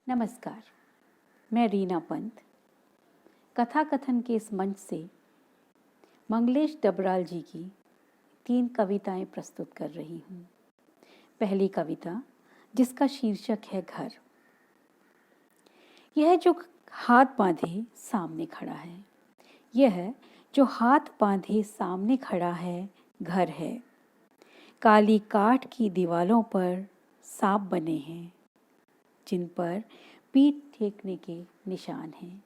नमस्कार, मैं रीना पंत कथा कथन के इस मंच से मंगलेश डबराल जी की 3 कविताएं प्रस्तुत कर रही हूँ। पहली कविता जिसका शीर्षक है घर। यह जो हाथ बांधे सामने खड़ा है, यह जो हाथ बांधे सामने खड़ा है, घर है। काली काठ की दीवालों पर सांप बने हैं, जिन पर पीठ टेकने के निशान हैं।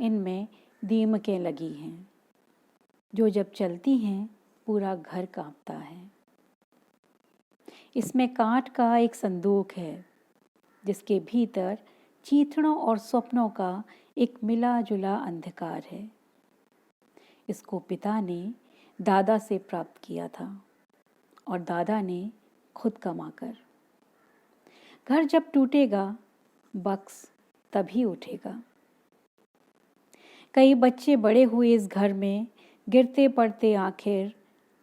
इनमें दीमकें लगी हैं, जो जब चलती हैं पूरा घर कांपता है। इसमें कांच का एक संदूक है, जिसके भीतर चीथड़ों और स्वप्नों का एक मिला जुला अंधकार है। इसको पिता ने दादा से प्राप्त किया था और दादा ने खुद कमाकर। घर जब टूटेगा, बक्स तभी उठेगा। कई बच्चे बड़े हुए इस घर में, गिरते पड़ते आखिर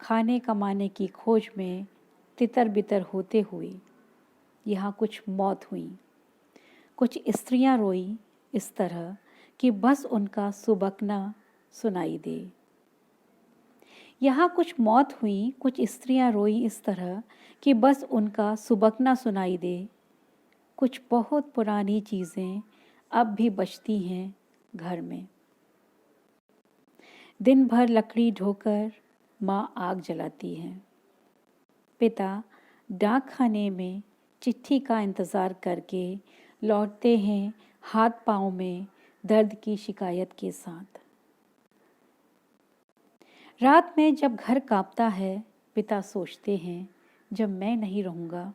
खाने कमाने की खोज में तितर बितर होते हुए। यहाँ कुछ मौत हुई, कुछ स्त्रियां रोई इस तरह कि बस उनका सुबकना सुनाई दे। यहाँ कुछ मौत हुई, कुछ स्त्रियां रोई इस तरह कि बस उनका सुबकना सुनाई दे। कुछ बहुत पुरानी चीज़ें अब भी बचती हैं घर में। दिन भर लकड़ी ढोकर माँ आग जलाती है। पिता डाक खाने में चिट्ठी का इंतज़ार करके लौटते हैं हाथ पाँव में दर्द की शिकायत के साथ। रात में जब घर कांपता है, पिता सोचते हैं, जब मैं नहीं रहूँगा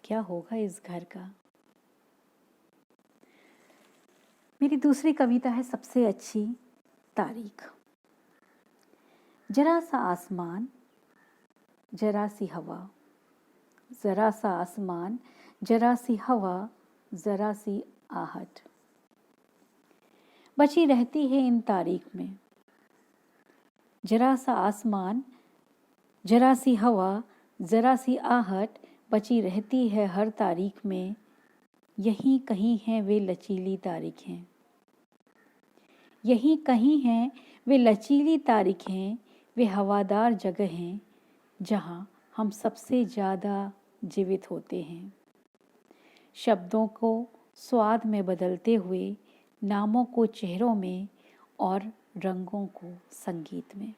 क्या होगा इस घर का। मेरी दूसरी कविता है सबसे अच्छी तारीख। जरा सा आसमान, जरा सी हवा, जरा सा आसमान, जरा सी हवा, जरा सी आहट बची रहती है इन तारीख में। जरा सा आसमान, जरा सी हवा, जरा सी आहट बची रहती है हर तारीख में। यहीं कहीं हैं वे लचीली तारीखें, यहीं कहीं हैं वे लचीली तारीखें, वे हवादार जगह हैं जहाँ हम सबसे ज़्यादा जीवित होते हैं। शब्दों को स्वाद में बदलते हुए, नामों को चेहरों में और रंगों को संगीत में।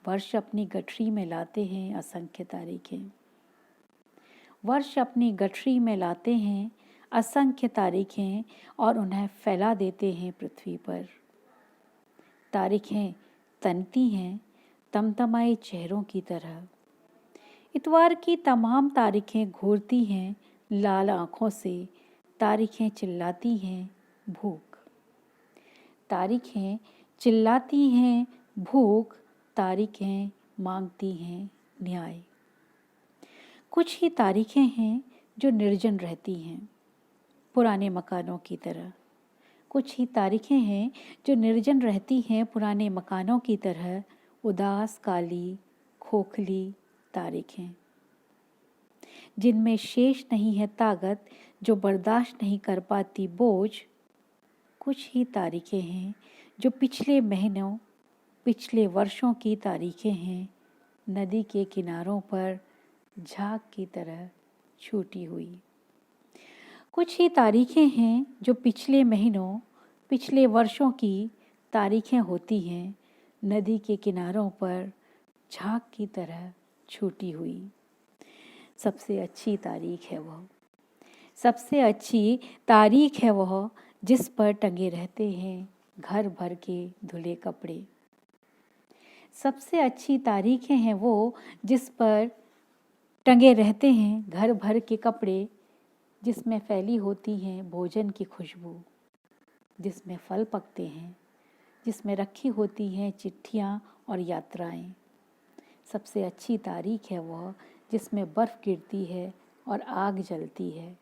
वर्ष अपनी गठरी में लाते हैं असंख्य तारीखें, वर्ष अपनी गठरी में लाते हैं असंख्य तारीखें और उन्हें फैला देते हैं पृथ्वी पर। तारीखें तनती हैं तमतमाए चेहरों की तरह। इतवार की तमाम तारीखें घूरती हैं लाल आँखों से। तारीखें चिल्लाती हैं भूख, तारीखें चिल्लाती हैं भूख, तारीखें मांगती हैं न्याय। कुछ ही तारीखें हैं जो निर्जन रहती हैं पुराने मकानों की तरह। कुछ ही तारीखें हैं जो निर्जन रहती हैं पुराने मकानों की तरह। उदास काली खोखली तारीखें, जिनमें शेष नहीं है ताकत, जो बर्दाश्त नहीं कर पाती बोझ। कुछ ही तारीखें हैं जो पिछले महीनों, पिछले वर्षों की तारीखें हैं, नदी के किनारों पर झाग की तरह छूटी हुई। कुछ ही तारीखें हैं जो पिछले महीनों, पिछले वर्षों की तारीखें होती हैं, नदी के किनारों पर झाग की तरह छूटी हुई। सबसे अच्छी तारीख है वह, सबसे अच्छी तारीख है वह, जिस पर टंगे रहते हैं घर भर के धुले कपड़े। सबसे अच्छी तारीखें हैं वो जिस पर टंगे रहते हैं घर भर के कपड़े, जिसमें फैली होती हैं भोजन की खुशबू, जिसमें फल पकते हैं, जिसमें रखी होती हैं चिट्ठियाँ और यात्राएं। सबसे अच्छी तारीख है वह जिसमें बर्फ़ गिरती है और आग जलती है।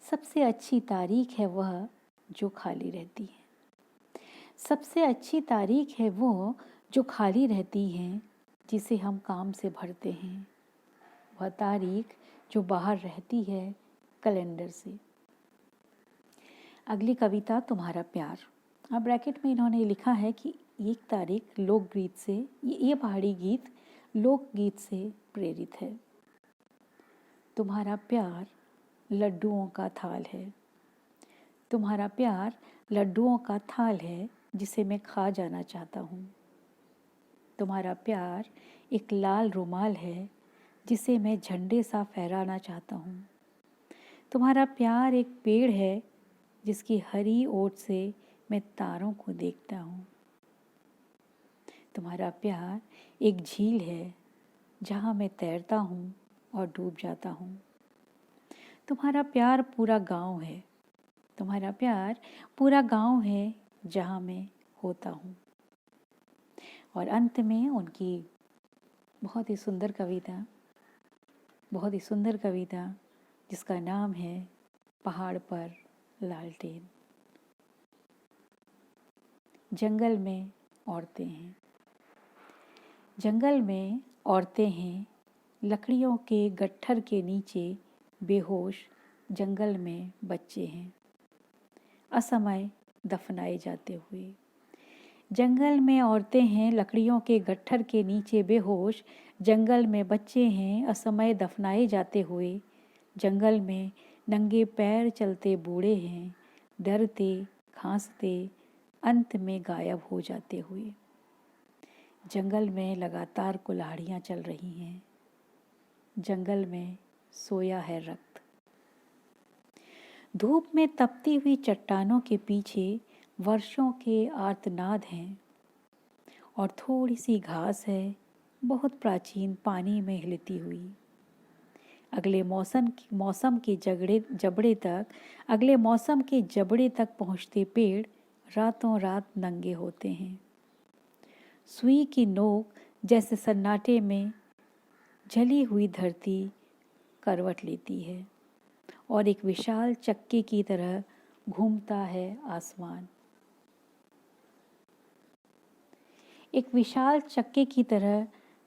सबसे अच्छी तारीख है वह जो खाली रहती है। सबसे अच्छी तारीख है वो जो खाली रहती है, जिसे हम काम से भरते हैं। वह तारीख जो बाहर रहती है कैलेंडर से। अगली कविता तुम्हारा प्यार। अब ब्रैकेट में इन्होंने लिखा है कि 1 तारीख लोकगीत से, ये पहाड़ी गीत लोकगीत से प्रेरित है। तुम्हारा प्यार लड्डुओं का थाल है। तुम्हारा प्यार लड्डुओं का थाल है जिसे मैं खा जाना चाहता हूँ। तुम्हारा प्यार एक लाल रुमाल है जिसे मैं झंडे सा फहराना चाहता हूँ। तुम्हारा प्यार एक पेड़ है जिसकी हरी ओट से मैं तारों को देखता हूँ। तुम्हारा प्यार एक झील है जहाँ मैं तैरता हूँ और डूब जाता हूँ। तुम्हारा प्यार पूरा गांव है। तुम्हारा प्यार पूरा गांव है जहाँ मैं होता हूँ। और अंत में उनकी बहुत ही सुंदर कविता जिसका नाम है पहाड़ पर लालटेन। जंगल में औरतें हैं। जंगल में औरतें हैं, लकड़ियों के गट्ठर के नीचे बेहोश जंगल में बच्चे हैं, असमय दफनाए जाते हुए। जंगल में औरतें हैं, लकड़ियों के गट्ठर के नीचे बेहोश जंगल में बच्चे हैं, असमय दफनाए जाते हुए। जंगल में नंगे पैर चलते बूढ़े हैं, डरते खांसते अंत में गायब हो जाते हुए। जंगल में लगातार कुल्हाड़ियाँ चल रही हैं। जंगल में सोया है रक्त। धूप में तपती हुई चट्टानों के पीछे वर्षों के आर्तनाद हैं और थोड़ी सी घास है, बहुत प्राचीन, पानी में हिलती हुई। अगले मौसम के जबड़े तक पहुँचते पेड़ रातों रात नंगे होते हैं। सुई की नोक जैसे सन्नाटे में जली हुई धरती करवट लेती है और एक विशाल चक्के की तरह घूमता है आसमान। एक विशाल चक्के की तरह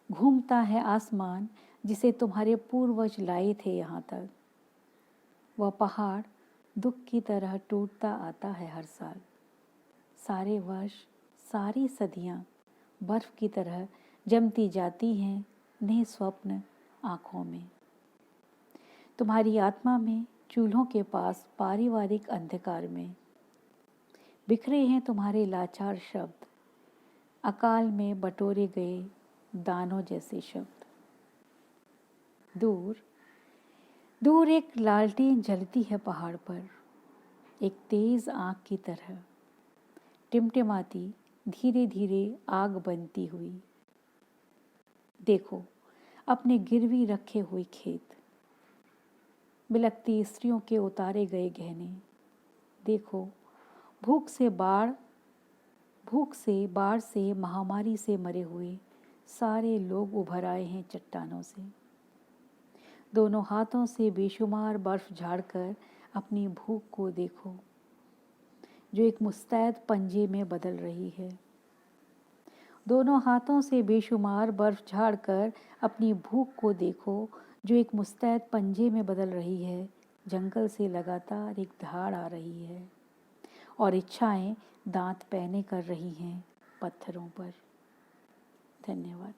घूमता है आसमान जिसे तुम्हारे पूर्वज लाए थे यहाँ तक। वह पहाड़ दुख की तरह टूटता आता है हर साल। सारे वर्ष, सारी सदियाँ बर्फ की तरह जमती जाती हैं निस्वप्न आँखों में। तुम्हारी आत्मा में चूल्हों के पास पारिवारिक अंधकार में बिखरे हैं तुम्हारे लाचार शब्द, अकाल में बटोरे गए दानों जैसे शब्द। दूर दूर एक लालटेन जलती है पहाड़ पर, एक तेज आग की तरह टिमटिमाती, धीरे धीरे आग बनती हुई। देखो अपने गिरवी रखे हुए खेत, बिलखती स्त्रियों के उतारे गए गहने। देखो भूख से बाढ़ से महामारी से मरे हुए सारे लोग उभर आए हैं चट्टानों से। दोनों हाथों से बेशुमार बर्फ झाड़कर अपनी भूख को देखो जो एक मुस्तैद पंजे में बदल रही है। दोनों हाथों से बेशुमार बर्फ झाड़कर अपनी भूख को देखो जो एक मुस्तैद पंजे में बदल रही है। जंगल से लगातार एक धार आ रही है और इच्छाएं दांत पैने कर रही हैं पत्थरों पर। धन्यवाद।